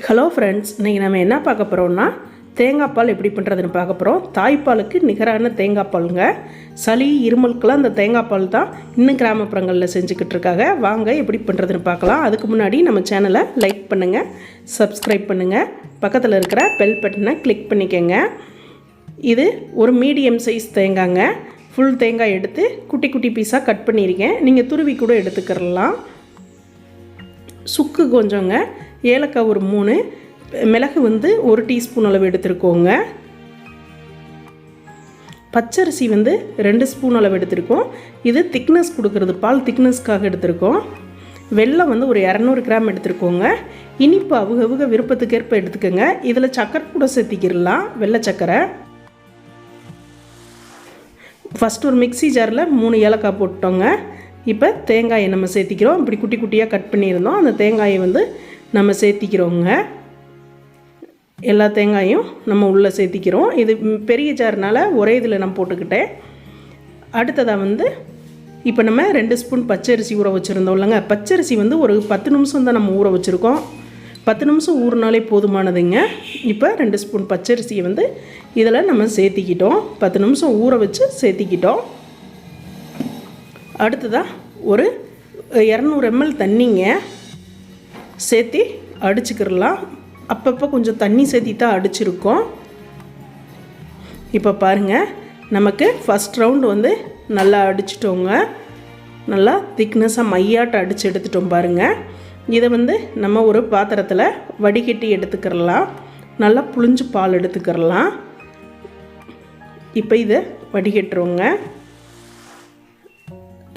Hello friends, இன்றைக்கி நம்ம என்ன பார்க்க போகிறோம்னா தேங்காய் பால் எப்படி பண்ணுறதுன்னு பார்க்க போகிறோம். தாய்ப்பாலுக்கு நிகரான தேங்காய் பாலுங்க. சளி இருமலுக்கெல்லாம் அந்த தேங்காய் பால் தான் இன்னும் கிராமப்புறங்களில் செஞ்சுக்கிட்டு இருக்காங்க. வாங்க எப்படி பண்ணுறதுன்னு பார்க்கலாம். அதுக்கு முன்னாடி நம்ம சேனலை லைக் பண்ணுங்கள், சப்ஸ்கிரைப் பண்ணுங்கள், பக்கத்தில் இருக்கிற பெல் பட்டனை கிளிக் பண்ணிக்கோங்க. இது ஒரு மீடியம் சைஸ் தேங்காய்ங்க. ஃபுல் தேங்காய் எடுத்து குட்டி குட்டி பீஸாக கட் பண்ணியிருக்கேன். நீங்கள் துருவி கூட எடுத்துக்கிறலாம். சுக்கு கொஞ்சங்க, ஏலக்காய் ஒரு 3, மிளகு 1 டீஸ்பூன் அளவு எடுத்துருக்கோங்க. பச்சரிசி 2 ஸ்பூன் அளவு எடுத்துருக்கோம். இது திக்னஸ் கொடுக்குறது, பால் திக்னஸ்க்காக எடுத்துருக்கோம். வெல்லம் ஒரு 200 கிராம் எடுத்துருக்கோங்க. இனிப்பு அவுக விருப்பத்துக்கேற்ப எடுத்துக்கோங்க. இதில் சக்கரை கூட சேர்த்திக்கிடலாம், வெள்ளை சக்கரை. ஃபஸ்ட்டு ஒரு மிக்ஸி ஜாரில் 3 ஏலக்காய் போட்டோங்க. இப்போ தேங்காயை நம்ம சேர்த்திக்கிறோம். இப்படி குட்டி குட்டியாக கட் பண்ணியிருந்தோம். அந்த தேங்காயை நம்ம சேர்த்திக்கிறோங்க. எல்லா தேங்காயும் நம்ம உள்ளே சேர்த்திக்கிறோம். இது பெரிய ஜார்னால் ஒரே இதில் நான் போட்டுக்கிட்டேன். அடுத்ததாக இப்போ நம்ம 2 ஸ்பூன் பச்சரிசி ஊற வச்சுருந்தோம் இல்லைங்க. பச்சரிசி ஒரு 10 நிமிஷம் தான் நம்ம ஊற வச்சுருக்கோம். 10 நிமிஷம் ஊறினாலே போதுமானதுங்க. இப்போ 2 ஸ்பூன் பச்சரிசியை இதில் நம்ம சேர்த்திக்கிட்டோம். 10 நிமிஷம் ஊற வச்சு சேர்த்திக்கிட்டோம். அடுத்ததாக ஒரு 200 ml தண்ணிங்க சேர்த்தி அடிச்சுக்கிடலாம். அப்பப்போ கொஞ்சம் தண்ணி சேர்த்தி தான் அடிச்சிருக்கோம். இப்போ பாருங்கள், நமக்கு ஃபஸ்ட் ரவுண்டு நல்லா அடிச்சிட்டோங்க. நல்லா திக்னஸாக மையாட்ட அடித்து எடுத்துட்டோம் பாருங்கள். இதை நம்ம ஒரு பாத்திரத்தில் வடிகட்டி எடுத்துக்கிறலாம். நல்லா புளிஞ்சு பால் எடுத்துக்கிறலாம். இப்போ இதை வடிகட்டுறோங்க.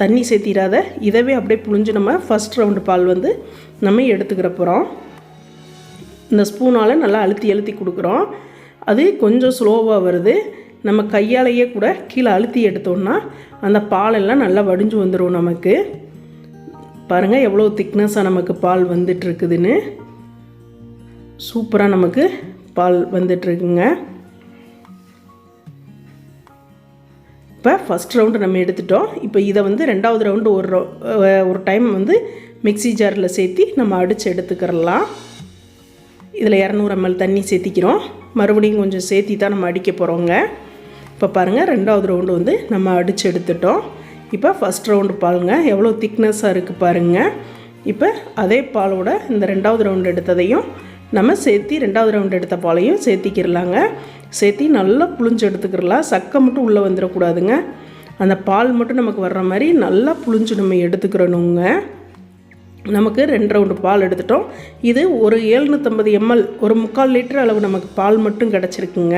தண்ணி சேர்த்திடாத, இதவே அப்படியே புளிஞ்சு நம்ம ஃபஸ்ட் ரவுண்டு பால் நம்ம எடுத்துக்கிற போகிறோம். இந்த ஸ்பூனால் நல்லா அழுத்தி கொடுக்குறோம். அது கொஞ்சம் ஸ்லோவாக வருது. நம்ம கையாலேயே கூட கீழே அழுத்தி எடுத்தோம்னா அந்த பாலெல்லாம் நல்லா வடிஞ்சு வந்துடும். நமக்கு பாருங்கள் எவ்வளோ திக்னஸாக நமக்கு பால் வந்துட்டுருக்குதுன்னு. சூப்பராக நமக்கு பால் வந்துட்டுருக்குங்க. இப்போ ஃபஸ்ட் ரவுண்டு நம்ம எடுத்துட்டோம். இப்போ இதை 2வது ரவுண்டு ஒரு டைம் மிக்ஸி ஜாரில் சேர்த்தி நம்ம அடித்து எடுத்துக்கிறலாம். இதில் 200 ml தண்ணி சேர்த்திக்கிறோம். மறுபடியும் கொஞ்சம் சேர்த்தி தான் நம்ம அடிக்க போகிறோங்க. இப்போ பாருங்கள், 2வது ரவுண்டு நம்ம அடித்து எடுத்துட்டோம். இப்போ ஃபஸ்ட் ரவுண்டு பாருங்க எவ்வளோ திக்னஸாக இருக்குது பாருங்கள். இப்போ அதே பாலோட இந்த 2வது ரவுண்டு எடுத்ததையும் நம்ம சேர்த்தி 2வது ரவுண்டு எடுத்த பாலையும் சேர்த்திக்கிடலாங்க. சேர்த்தி நல்லா புளிஞ்சு எடுத்துக்கிடலாம். சக்கை மட்டும் உள்ளே வந்துடக்கூடாதுங்க. அந்த பால் மட்டும் நமக்கு வர்ற மாதிரி நல்லா புளிஞ்சு நம்ம எடுத்துக்கிறணுங்க. நமக்கு 2 ரவுண்டு பால் எடுத்துட்டோம். இது ஒரு 750 ml, ஒரு 3/4 லிட்டர் அளவு நமக்கு பால் மட்டும் கிடச்சிருக்குங்க.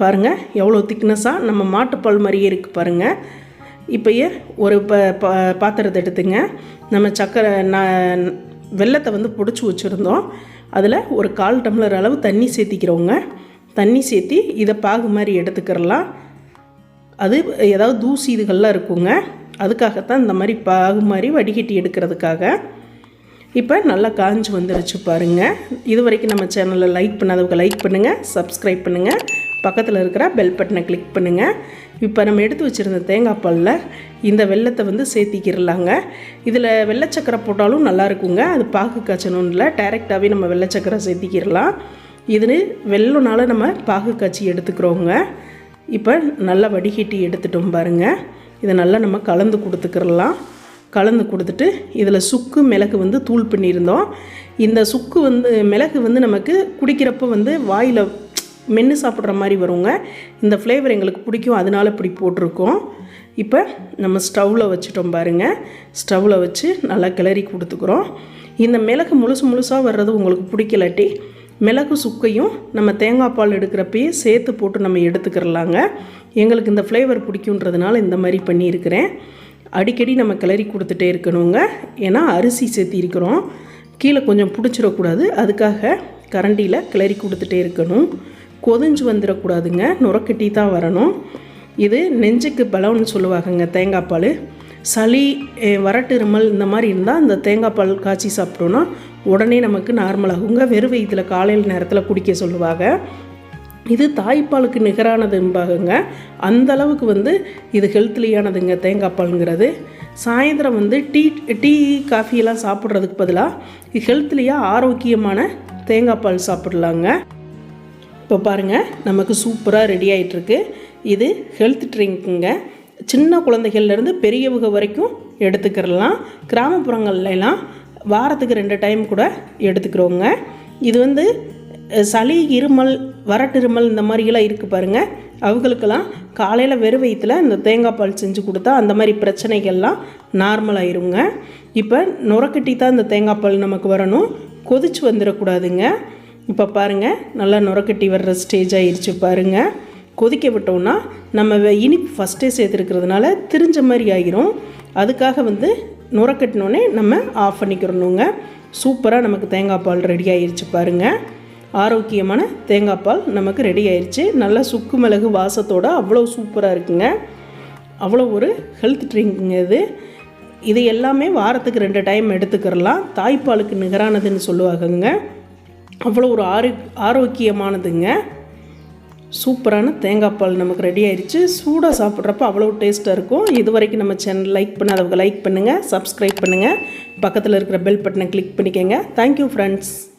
பாருங்கள் எவ்வளோ திக்னஸாக நம்ம மாட்டுப்பால் மாதிரியே இருக்குது பாருங்கள். இப்போயே ஒரு பாத்திரத்தை எடுத்துங்க. நம்ம சக்கரை வெல்லத்தை பொடிச்சு வச்சுருந்தோம். அதில் ஒரு 1/4 டம்ளர் அளவு தண்ணி சேர்த்திக்கிறோங்க. தண்ணி சேர்த்தி இதை பாகு மாதிரி எடுத்துக்கிறலாம். அது ஏதாவது தூசி இதுகள்லாம் இருக்குங்க, அதுக்காகத்தான் இந்த மாதிரி பாகு மாதிரி வடிகட்டி எடுக்கிறதுக்காக. இப்போ நல்லா காஞ்சி வந்துடுச்சு பாருங்கள். இது வரைக்கும் நம்ம சேனலில் லைக் பண்ணாதவங்க லைக் பண்ணுங்கள், சப்ஸ்கிரைப் பண்ணுங்கள், பக்கத்தில் இருக்கிற பெல் பட்டனை கிளிக் பண்ணுங்கள். இப்போ நம்ம எடுத்து வச்சுருந்த தேங்காய் பாலில் இந்த வெல்லத்தை சேர்த்திக்கிடலாங்க. இதில் வெள்ளைச்சக்கரை போட்டாலும் நல்லா இருக்குங்க. அது பாகு காய்ச்சணும் இல்லை, டைரெக்டாகவே நம்ம வெள்ளைச்சக்கரை சேர்த்திக்கிடலாம். இது வெள்ளம்னால நம்ம பாகு காய்ச்சி எடுத்துக்கிறோங்க. இப்போ நல்லா வடிகட்டி எடுத்துட்டோம் பாருங்கள். இதை நல்லா நம்ம கலந்து கொடுத்துக்கிறலாம். கலந்து கொடுத்துட்டு இதில் சுக்கு மிளகு தூள் பண்ணியிருந்தோம். இந்த சுக்கு மிளகு நமக்கு குடிக்கிறப்ப வாயில் மென்று சாப்பிட்ற மாதிரி வருங்க. இந்த ஃப்ளேவர் எங்களுக்கு பிடிக்கும், அதனால் இப்படி போட்டிருக்கோம். இப்போ நம்ம ஸ்டவ்வில் வச்சுட்டோம் பாருங்கள். ஸ்டவ்வில் வச்சு நல்லா கிளறி கொடுத்துக்கிறோம். இந்த மிளகு முழுசாக வர்றது உங்களுக்கு பிடிக்கலாட்டி மிளகு சுக்கையும் நம்ம தேங்காய் பால் எடுக்கிறப்பயே சேர்த்து போட்டு நம்ம எடுத்துக்கிறலாங்க. எங்களுக்கு இந்த ஃப்ளேவர் பிடிக்குன்றதுனால இந்த மாதிரி பண்ணியிருக்கிறேன். அடிக்கடி நம்ம கிளறி கொடுத்துட்டே இருக்கணுங்க. ஏன்னா அரிசி சேர்த்திருக்கிறோம், கீழே கொஞ்சம் பிடிச்சிடக்கூடாது. அதுக்காக கரண்டியில் கிளறி கொடுத்துட்டே இருக்கணும். கொதிஞ்சு வந்துடக்கூடாதுங்க, நுரக்கட்டி தான் வரணும். இது நெஞ்சுக்கு பலம்னு சொல்லுவாங்கங்க தேங்காய் பால். சளி, வறட்டு இருமல் இந்த மாதிரி இருந்தால் இந்த தேங்காய் பால் காய்ச்சி சாப்பிட்டோன்னா உடனே நமக்கு நார்மலாகுங்க. வெறும் வயிற்றில் காலையில் நேரத்தில் குடிக்க சொல்லுவாங்க. இது தாய்ப்பாலுக்கு நிகரானதும்பாங்க. அந்தளவுக்கு இது ஹெல்த்லியானதுங்க தேங்காய் பாலுங்கிறது. சாயந்தரம் வந்து டீ காஃபியெல்லாம் சாப்பிட்றதுக்கு பதிலாக ஹெல்த்லியாக ஆரோக்கியமான தேங்காய் பால் சாப்பிட்லாங்க. இப்போ பாருங்கள், நமக்கு சூப்பராக ரெடி ஆகிட்டுருக்கு. இது ஹெல்த் ட்ரிங்க்குங்க. சின்ன குழந்தைகள்லேருந்து பெரியவங்க வரைக்கும் எடுத்துக்கிறலாம். கிராமப்புறங்கள்லாம் வாரத்துக்கு 2 டைம் கூட எடுத்துக்கிறோங்க. இது வந்து சளி, இருமல், வறட்டிருமல் இந்த மாதிரிலாம் இருக்குது பாருங்கள். அவங்களுக்கெல்லாம் காலையில் வெறும் வயிற்றில் இந்த தேங்காய் பால் செஞ்சு கொடுத்தா அந்த மாதிரி பிரச்சனைகள்லாம் நார்மல் ஆயிருங்க. இப்போ நுரக்கட்டி தான் இந்த தேங்காய் பால் நமக்கு வரணும், கொதிச்சு வந்துடக்கூடாதுங்க. இப்போ பாருங்கள், நல்லா நுரக்கட்டி வர்ற ஸ்டேஜ் ஆகிடுச்சு பாருங்கள். கொதிக்க விட்டோம்னா நம்ம இனிப்பு ஃபஸ்ட்டே சேர்த்துருக்கிறதுனால திரிஞ்ச மாதிரி ஆகிரும். அதுக்காக வந்து நுரக்கட்டினோடனே நம்ம ஆஃப் பண்ணிக்கிறணுங்க. சூப்பராக நமக்கு தேங்காய் பால் ரெடி ஆகிடுச்சு பாருங்கள். ஆரோக்கியமான தேங்காய் பால் நமக்கு ரெடி ஆயிடுச்சு. நல்லா சுக்கு மிளகு வாசத்தோடு அவ்வளோ சூப்பராக இருக்குங்க. அவ்வளோ ஒரு ஹெல்த் ட்ரிங்க்குங்க இது எல்லாமே வாரத்துக்கு 2 டைம் எடுத்துக்கிறலாம். தாய்ப்பாலுக்கு நிகரானதுன்னு சொல்லுவாங்கங்க. அவ்வளோ ஒரு ஆரோக்கியமானதுங்க. சூப்பரான தேங்காய் பால் நமக்கு ரெடி ஆயிடுச்சு. சூடாக சாப்பிட்றப்ப அவ்வளோ டேஸ்ட்டாக இருக்கும். இது வரைக்கும் நம்ம சேனல் லைக் பண்ணாதவங்க லைக் பண்ணுங்கள், சப்ஸ்கிரைப் பண்ணுங்கள், பக்கத்தில் இருக்கிற பெல் பட்டனை கிளிக் பண்ணிக்கோங்க. Thank you friends.